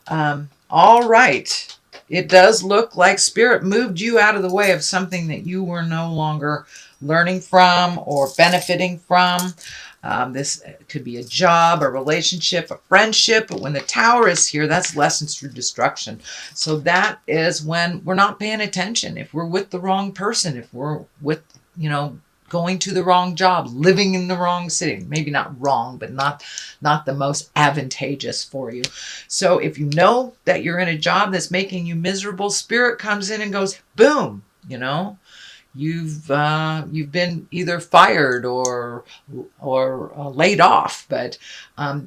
All right. It does look like Spirit moved you out of the way of something that you were no longer learning from or benefiting from. This could be a job, a relationship, a friendship. But when the Tower is here, that's lessons through destruction. So that is when we're not paying attention. If we're with the wrong person, if we're with, going to the wrong job, living in the wrong city, maybe not wrong, but not the most advantageous for you. So if you know that you're in a job that's making you miserable, Spirit comes in and goes, boom, you've been either fired or laid off. But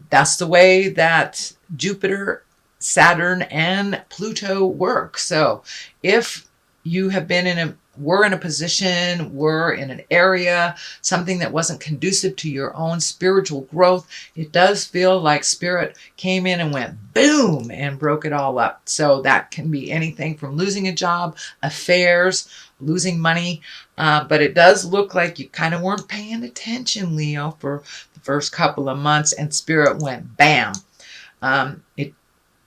that's the way that Jupiter, Saturn, and Pluto work. So if you have been we're in a position, we're in an area, something that wasn't conducive to your own spiritual growth, it does feel like Spirit came in and went boom and broke it all up. So that can be anything from losing a job, affairs, losing money. But it does look like you kind of weren't paying attention, Leo, for the first couple of months, and Spirit went bam. It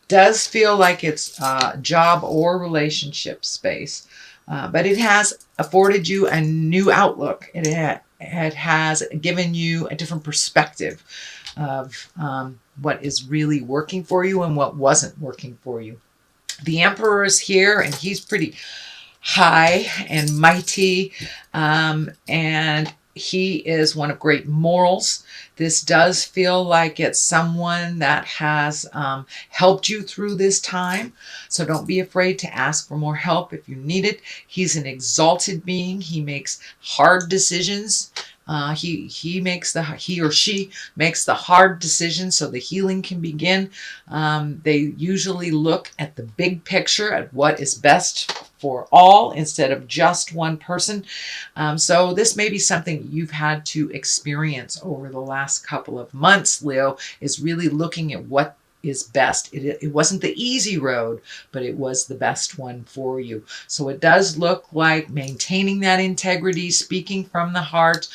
does feel like it's job or relationship space. But it has afforded you a new outlook. It has given you a different perspective of what is really working for you and what wasn't working for you. The Emperor is here, and he's pretty high and mighty, and he is one of great morals. This does feel like it's someone that has helped you through this time. So don't be afraid to ask for more help if you need it. He's an exalted being. He makes hard decisions. He or she makes the hard decisions so the healing can begin. They usually look at the big picture, at what is best for all instead of just one person. So this may be something you've had to experience over the last couple of months, Leo, is really looking at what is best. It wasn't the easy road, but it was the best one for you. So it does look like maintaining that integrity, speaking from the heart,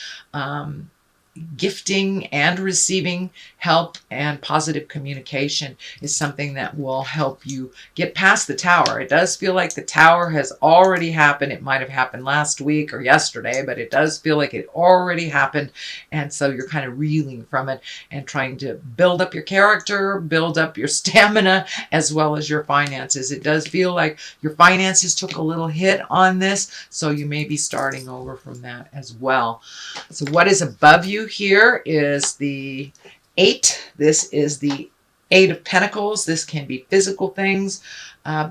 gifting and receiving help and positive communication is something that will help you get past the Tower. It does feel like the Tower has already happened. It might have happened last week or yesterday, but it does feel like it already happened. And so you're kind of reeling from it and trying to build up your character, build up your stamina, as well as your finances. It does feel like your finances took a little hit on this, so you may be starting over from that as well. So what is above you here is the 8. This is the 8 of Pentacles. This can be physical things.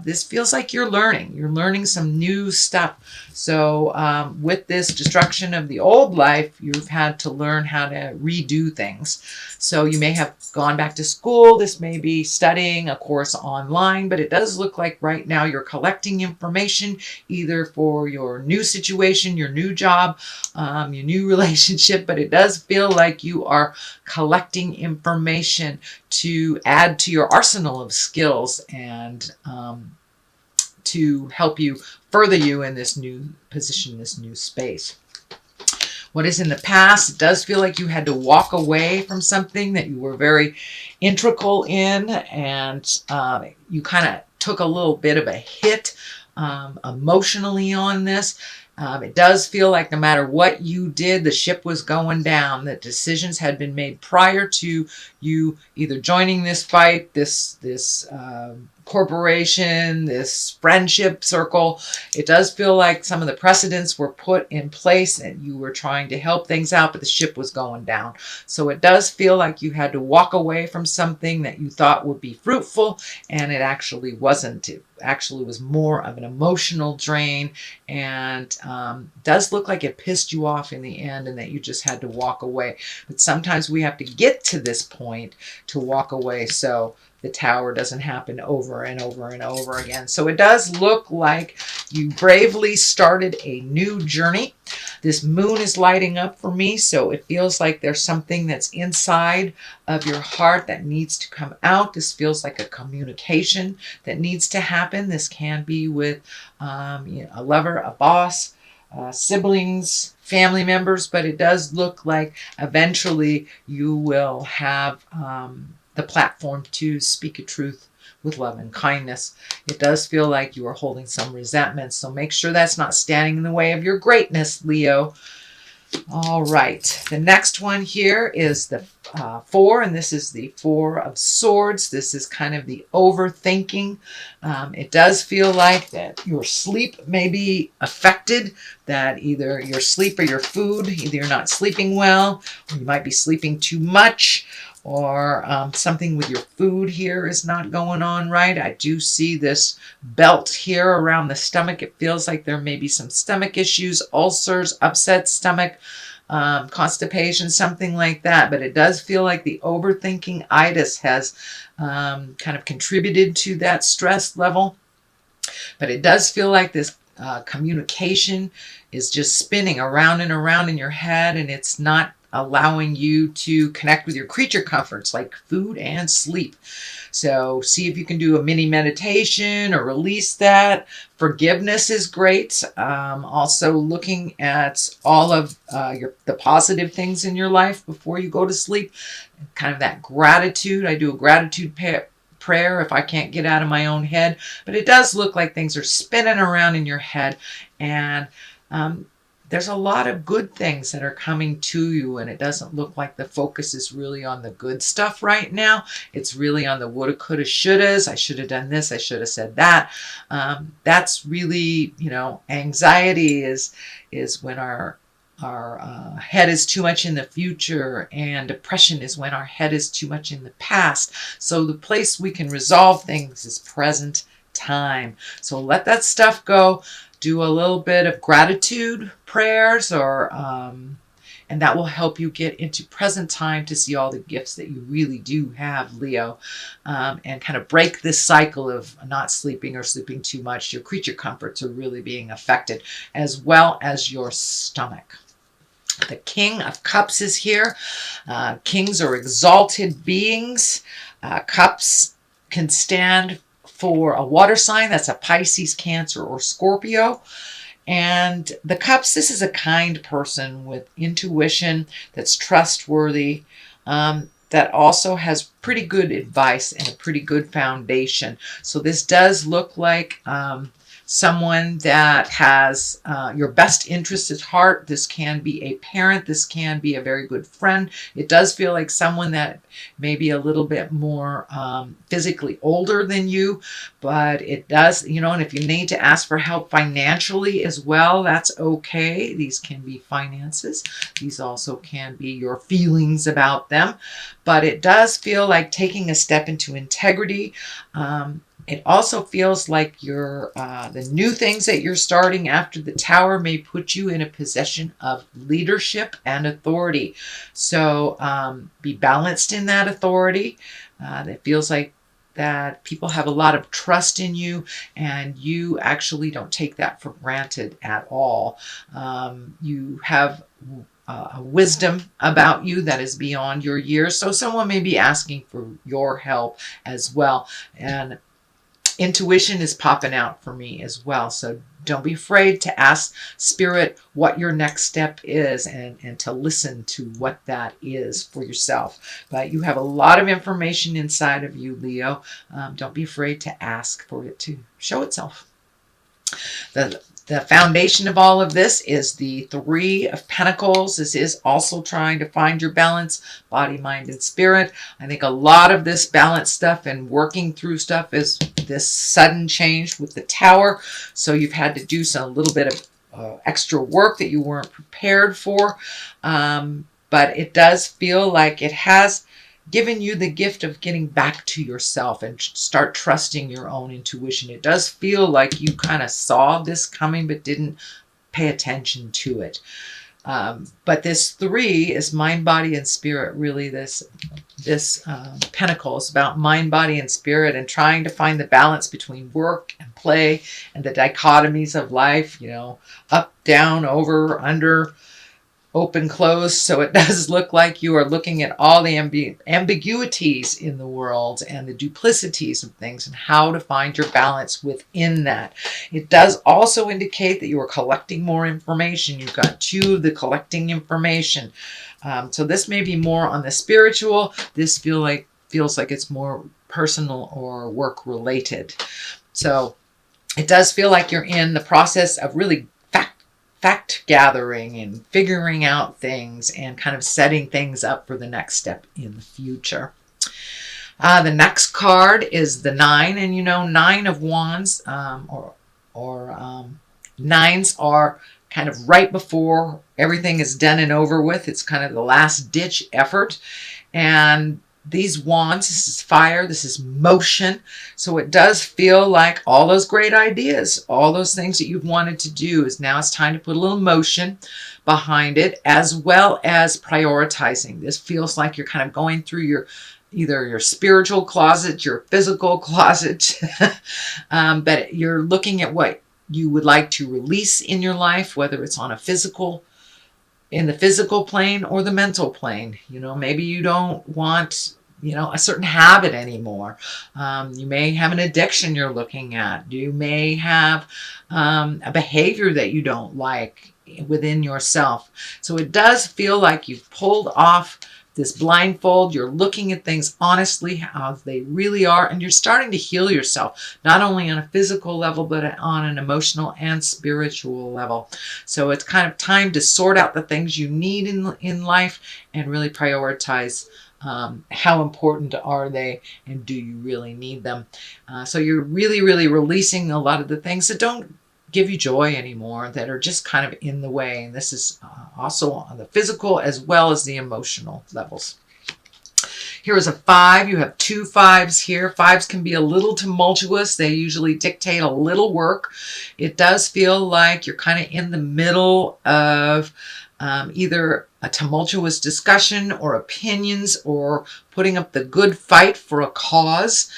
This feels like you're learning. You're learning some new stuff. So with this destruction of the old life, you've had to learn how to redo things. So you may have gone back to school. This may be studying a course online, but it does look like right now you're collecting information either for your new situation, your new job, your new relationship, but it does feel like you are collecting information to add to your arsenal of skills and to help you further you in this new position, this new space. What is in the past, it does feel like you had to walk away from something that you were very integral in, and you kind of took a little bit of a hit emotionally on this. It does feel like no matter what you did, the ship was going down, that decisions had been made prior to you either joining this fight, this corporation, this friendship circle. It does feel like some of the precedents were put in place and you were trying to help things out, but the ship was going down. So it does feel like you had to walk away from something that you thought would be fruitful, and it actually wasn't. It actually was more of an emotional drain, and does look like it pissed you off in the end and that you just had to walk away. But sometimes we have to get to this point to walk away so the Tower doesn't happen over and over and over again. So it does look like you bravely started a new journey. This moon is lighting up for me, so it feels like there's something that's inside of your heart that needs to come out. This feels like a communication that needs to happen. This can be with a lover, a boss, siblings, family members, but it does look like eventually you will have the platform to speak a truth with love and kindness. It does feel like you are holding some resentment, so make sure that's not standing in the way of your greatness, Leo. All right, the next one here is the 4, and this is the 4 of Swords. This is kind of the overthinking. It does feel like that your sleep may be affected, that either your sleep or your food, either you're not sleeping well, or you might be sleeping too much, or something with your food here is not going on right. I do see this belt here around the stomach. It feels like there may be some stomach issues, ulcers, upset stomach, constipation, something like that. But it does feel like the overthinking itis has kind of contributed to that stress level. But it does feel like this communication is just spinning around and around in your head, and it's not allowing you to connect with your creature comforts like food and sleep. So see if you can do a mini meditation or release that. Forgiveness is great. Also looking at all of the positive things in your life before you go to sleep. Kind of that gratitude. I do a gratitude prayer if I can't get out of my own head. But it does look like things are spinning around in your head. And there's a lot of good things that are coming to you, and it doesn't look like the focus is really on the good stuff right now. It's really on the woulda, coulda, shouldas. I should have done this. I should have said that. That's really, anxiety is when our head is too much in the future, and depression is when our head is too much in the past. So the place we can resolve things is present time. So let that stuff go. Do a little bit of gratitude prayers, and that will help you get into present time to see all the gifts that you really do have, Leo, and kind of break this cycle of not sleeping or sleeping too much. Your creature comforts are really being affected, as well as your stomach. The King of Cups is here. Kings are exalted beings. Cups can stand for a water sign. That's a Pisces, Cancer, or Scorpio. And the Cups, this is a kind person with intuition that's trustworthy, that also has pretty good advice and a pretty good foundation. So this does look like someone that has your best interest at heart. This can be a parent. This can be a very good friend. It does feel like someone that may be a little bit more physically older than you, but it does, and if you need to ask for help financially as well, that's okay. These can be finances. These also can be your feelings about them, but it does feel like taking a step into integrity. It also feels like the new things that you're starting after the Tower may put you in a position of leadership and authority. So be balanced in that authority. It feels like that people have a lot of trust in you, and you actually don't take that for granted at all. You have a wisdom about you that is beyond your years. So someone may be asking for your help as well. And intuition is popping out for me as well. So don't be afraid to ask Spirit what your next step is, and to listen to what that is for yourself. But you have a lot of information inside of you, Leo. Don't be afraid to ask for it to show itself. The foundation of all of this is the 3 of Pentacles. This is also trying to find your balance, body, mind, and spirit. I think a lot of this balance stuff and working through stuff is this sudden change with the Tower. So you've had to do a little bit of extra work that you weren't prepared for. But it does feel like it has given you the gift of getting back to yourself and start trusting your own intuition. It does feel like you kind of saw this coming but didn't pay attention to it. But this 3 is mind, body, and spirit. Really, this pentacle is about mind, body, and spirit, and trying to find the balance between work and play and the dichotomies of life, up, down, over, under, open, close. So it does look like you are looking at all the ambiguities in the world and the duplicities of things and how to find your balance within that. It does also indicate that you are collecting more information. You've got 2 of the collecting information. So this may be more on the spiritual. This feels like it's more personal or work related. So it does feel like you're in the process of really fact gathering and figuring out things and kind of setting things up for the next step in the future. The next card is the 9, and you know, 9 of Wands, nines are kind of right before everything is done and over with. It's kind of the last ditch effort. And these wands, this is fire, this is motion. So it does feel like all those great ideas, all those things that you've wanted to do, is now it's time to put a little motion behind it, as well as prioritizing. This feels like you're kind of going through either your spiritual closet, your physical closet, but you're looking at what you would like to release in your life, whether it's on in the physical plane or the mental plane. You know, maybe you don't want, you know, a certain habit anymore. You may have an addiction you're looking at. You may have a behavior that you don't like within yourself. So it does feel like you've pulled off this blindfold. You're looking at things honestly, how they really are, and you're starting to heal yourself, not only on a physical level, but on an emotional and spiritual level. So it's kind of time to sort out the things you need in life and really prioritize how important are they and do you really need them. So you're really, really releasing a lot of the things that don't give you joy anymore, that are just kind of in the way. And this is also on the physical as well as the emotional levels. Here is a 5. You have 2 5s here. 5s can be a little tumultuous. They usually dictate a little work. It does feel like you're kind of in the middle of either a tumultuous discussion or opinions, or putting up the good fight for a cause.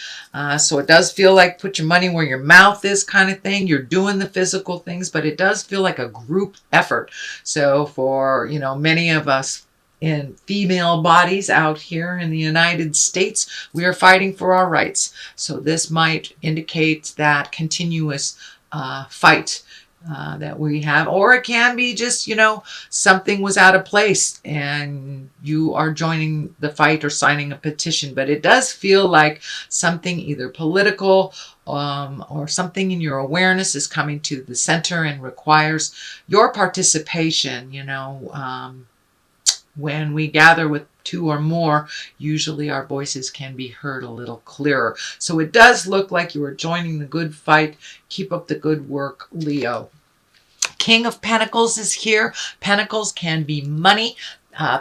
So it does feel like put your money where your mouth is kind of thing. You're doing the physical things, but it does feel like a group effort. So for, you know, many of us in female bodies out here in the United States, we are fighting for our rights. So this might indicate that continuous fight that we have, or it can be just, you know, something was out of place and you are joining the fight or signing a petition. But it does feel like something either political or something in your awareness is coming to the center and requires your participation. You know, when we gather with 2 or more, usually our voices can be heard a little clearer. So it does look like you are joining the good fight. Keep up the good work, Leo. King of Pentacles is here. Pentacles can be money.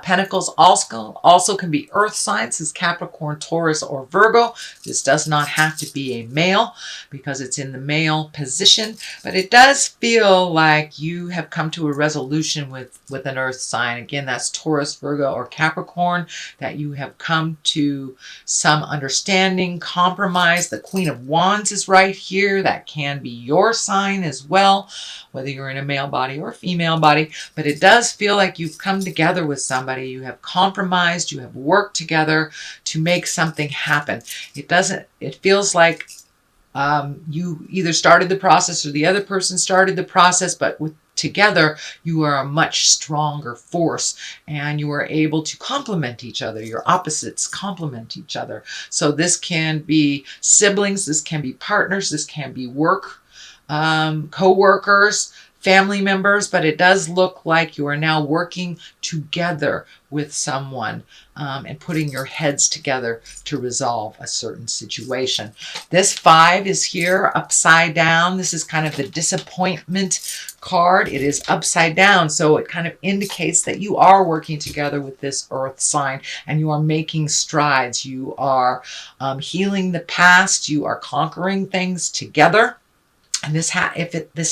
Pentacles also can be earth signs, as Capricorn, Taurus, or Virgo. This does not have to be a male because it's in the male position, but it does feel like you have come to a resolution with an earth sign. Again, that's Taurus, Virgo, or Capricorn, that you have come to some understanding, compromise. The Queen of Wands is right here. That can be your sign as well, whether you're in a male body or a female body, but it does feel like you've come together with somebody. You have compromised, you have worked together to make something happen. It feels like you either started the process or the other person started the process, but together you are a much stronger force and you are able to complement each other. Your opposites complement each other. So this can be siblings, this can be partners, this can be work, co-workers, family members, but it does look like you are now working together with someone and putting your heads together to resolve a certain situation. This 5 is here upside down. This is kind of the disappointment card. It is upside down, so it kind of indicates that you are working together with this earth sign and you are making strides. You are healing the past. You are conquering things together. And this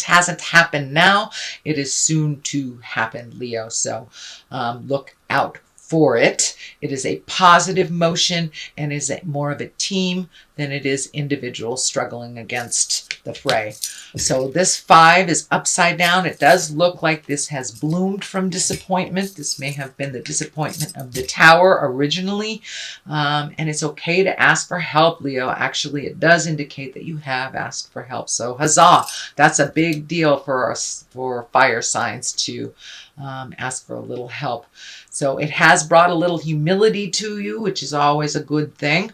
hasn't happened now, it is soon to happen, Leo. So look out for it. It is a positive motion and is more of a team than it is individual struggling against the fray. So this 5 is upside down. It does look like this has bloomed from disappointment. This may have been the disappointment of the Tower originally. And it's okay to ask for help, Leo. Actually, it does indicate that you have asked for help. So huzzah! That's a big deal for us, for fire signs, to ask for a little help. So it has brought a little humility to you, which is always a good thing.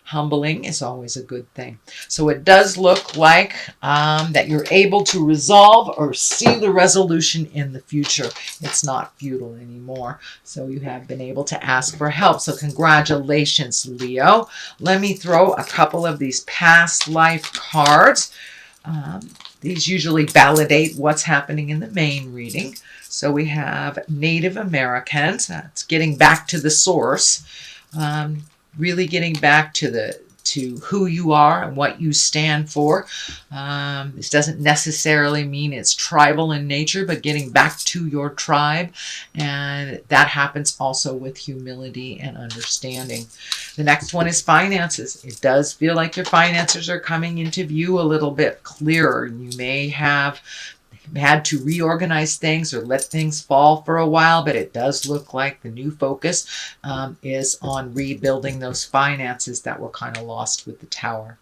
Humbling is always a good thing. So it does look like that you're able to resolve or see the resolution in the future. It's not futile anymore. So you have been able to ask for help. So congratulations, Leo. Let me throw a couple of these past life cards. These usually validate what's happening in the main reading. So we have Native Americans. That's getting back to the source. Really getting back to who you are and what you stand for. This doesn't necessarily mean it's tribal in nature, but getting back to your tribe. And that happens also with humility and understanding. The next one is finances. It does feel like your finances are coming into view a little bit clearer. You may have had to reorganize things or let things fall for a while, but it does look like the new focus is on rebuilding those finances that were kind of lost with the Tower.